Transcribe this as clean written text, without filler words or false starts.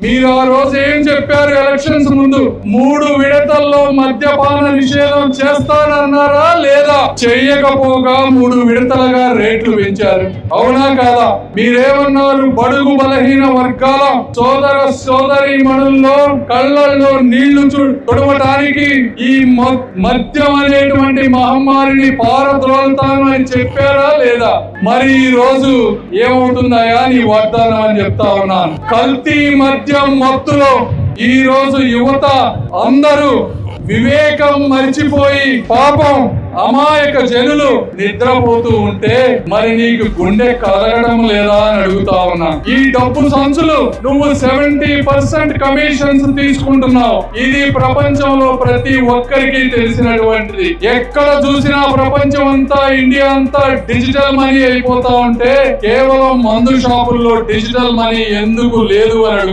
మీరు ఆ రోజు ఏం చెప్పారు? ఎలక్షన్స్ ముందు 3 విడతల్లో మద్యపాన నిషేధం చేస్తానన్నారా లేదా? చెయ్యకపోగా 3 విడతలుగా రేట్లు పెంచారు. అవునా కాదా? మీరేమన్నారు? బడుగు బలహీన వర్గాల సోదరి మణుల్లో కళ్ళల్లో నీళ్లు తుడవటానికి ఈ మద్యం అనేటువంటి మహమ్మారిని పారద్రోలుతాను అని చెప్పారా లేదా? మరి ఈ రోజు ఏమవుతుందయా నీ వాగ్దానం అని చెప్తా ఉన్నాను. కల్తీ మద్యం మత్తులో ఈ రోజు యువత అందరూ వివేకం మర్చిపోయి పాపం అమాయక జనులు నిద్రపోతూ ఉంటే మరి నీకు గుండె కదలడం లేదా అని అడుగుతా ఉన్నా. ఈ డబ్బు సంచులు నువ్వు 70% కమిషన్స్ తీసుకుంటున్నావు. ఇది ప్రపంచంలో ప్రతి ఒక్కరికి తెలిసినటువంటిది. ఎక్కడ చూసినా ప్రపంచం అంతా, ఇండియా అంతా డిజిటల్ మనీ అయిపోతా ఉంటే కేవలం మందు షాపుల్లో డిజిటల్ మనీ ఎందుకు లేదు అని అడుగు.